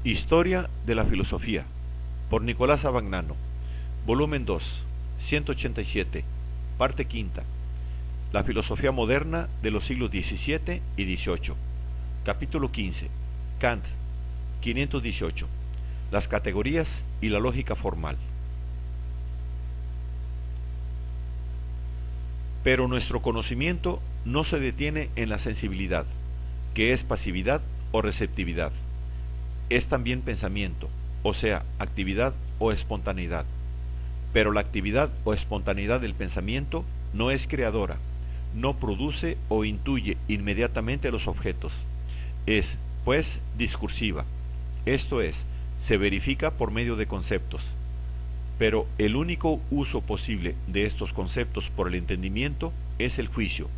Historia de la filosofía, por Nicolás Abagnano, volumen 2, 187, parte quinta. La filosofía moderna de los siglos XVII y XVIII. Capítulo 15. Kant, 518. Las categorías y la lógica formal. Pero nuestro conocimiento no se detiene en la sensibilidad, que es pasividad o receptividad. Es también pensamiento, o sea, actividad o espontaneidad. Pero la actividad o espontaneidad del pensamiento no es creadora, no produce o intuye inmediatamente los objetos. Es, pues, discursiva, esto es, se verifica por medio de conceptos. Pero el único uso posible de estos conceptos por el entendimiento es el juicio.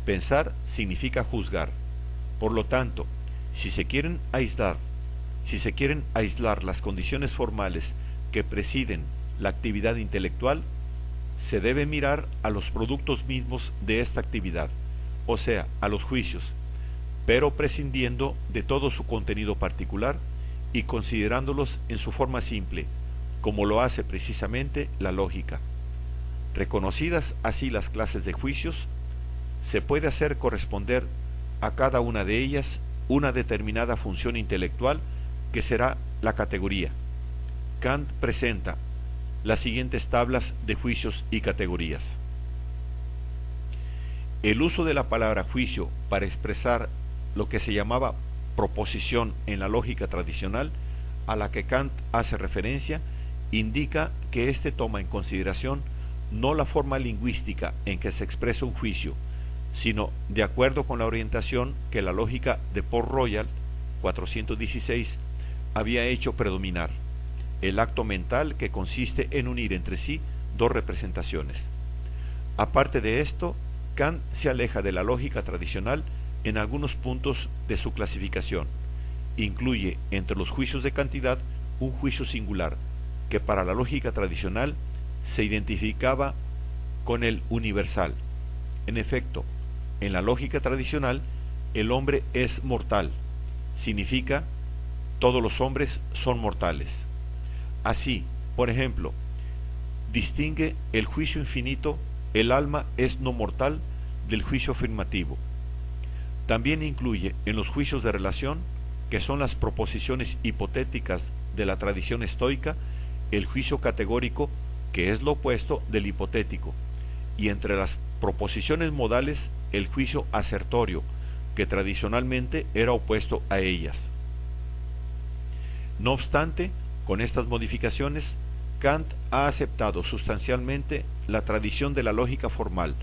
Pensar significa juzgar. Por lo tanto, si se quieren aislar las condiciones formales que presiden la actividad intelectual, se debe mirar a los productos mismos de esta actividad, o sea, a los juicios, pero prescindiendo de todo su contenido particular y considerándolos en su forma simple, como lo hace precisamente la lógica. Reconocidas así las clases de juicios, se puede hacer corresponder a cada una de ellas una determinada función intelectual que será la categoría. Kant presenta las siguientes tablas de juicios y categorías. El uso de la palabra juicio para expresar lo que se llamaba proposición en la lógica tradicional, a la que Kant hace referencia, indica que éste toma en consideración no la forma lingüística en que se expresa un juicio, sino de acuerdo con la orientación que la lógica de Port-Royal, 416, había hecho predominar, el acto mental que consiste en unir entre sí dos representaciones. Aparte de esto, Kant se aleja de la lógica tradicional en algunos puntos de su clasificación. Incluye entre los juicios de cantidad un juicio singular, que para la lógica tradicional se identificaba con el universal. En efecto, en la lógica tradicional, el hombre es mortal, significa todos los hombres son mortales. Así, por ejemplo, distingue el juicio infinito, el alma es no mortal, del juicio afirmativo. También incluye en los juicios de relación, que son las proposiciones hipotéticas de la tradición estoica, el juicio categórico, que es lo opuesto del hipotético, y entre las proposiciones modales, el juicio asertorio, que tradicionalmente era opuesto a ellas. No obstante, con estas modificaciones, Kant ha aceptado sustancialmente la tradición de la lógica formal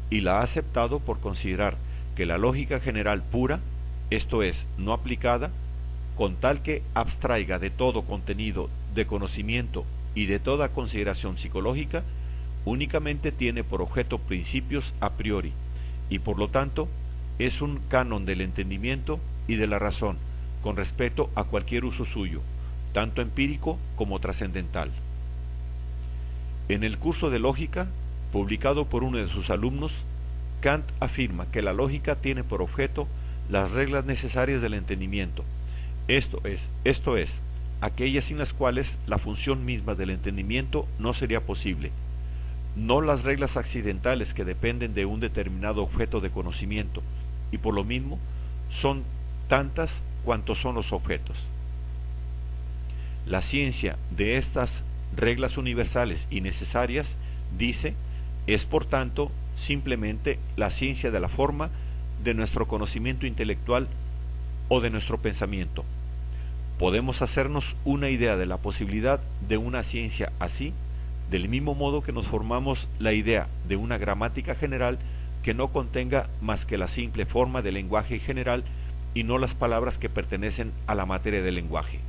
y la ha aceptado por considerar que la lógica general pura, esto es, no aplicada, con tal que abstraiga de todo contenido de conocimiento y de toda consideración psicológica, únicamente tiene por objeto principios a priori y por lo tanto es un canon del entendimiento y de la razón con respecto a cualquier uso suyo, tanto empírico como trascendental. En el curso de lógica, publicado por uno de sus alumnos, Kant afirma que la lógica tiene por objeto las reglas necesarias del entendimiento, esto es, aquellas sin las cuales la función misma del entendimiento no sería posible, no las reglas accidentales que dependen de un determinado objeto de conocimiento, y por lo mismo son tantas cuantos son los objetos. La ciencia de estas reglas universales y necesarias, dice, es por tanto simplemente la ciencia de la forma de nuestro conocimiento intelectual o de nuestro pensamiento. Podemos hacernos una idea de la posibilidad de una ciencia así, del mismo modo que nos formamos la idea de una gramática general que no contenga más que la simple forma del lenguaje general y no las palabras que pertenecen a la materia del lenguaje.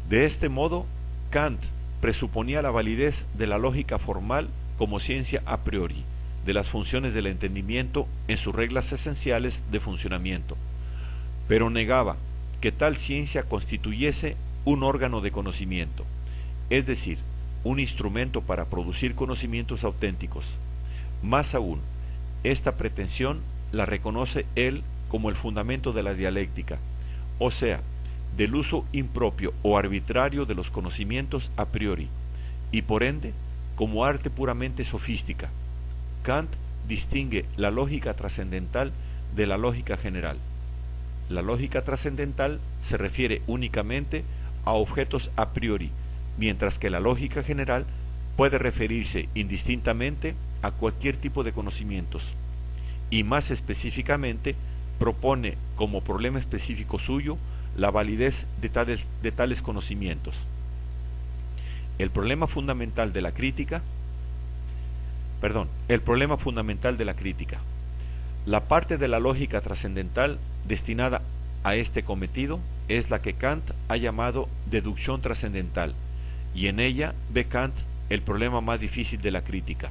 De este modo, Kant presuponía la validez de la lógica formal como ciencia a priori, de las funciones del entendimiento en sus reglas esenciales de funcionamiento, pero negaba que tal ciencia constituyese un órgano de conocimiento, es decir, un instrumento para producir conocimientos auténticos. Más aún, esta pretensión la reconoce él como el fundamento de la dialéctica, o sea, del uso impropio o arbitrario de los conocimientos a priori, y por ende, como arte puramente sofística. Kant distingue la lógica trascendental de la lógica general. La lógica trascendental se refiere únicamente a objetos a priori, mientras que la lógica general puede referirse indistintamente a cualquier tipo de conocimientos, y más específicamente propone como problema específico suyo la validez de tales conocimientos. El problema fundamental de la crítica, la parte de la lógica trascendental destinada a este cometido es la que Kant ha llamado deducción trascendental, y en ella ve Kant el problema más difícil de la crítica.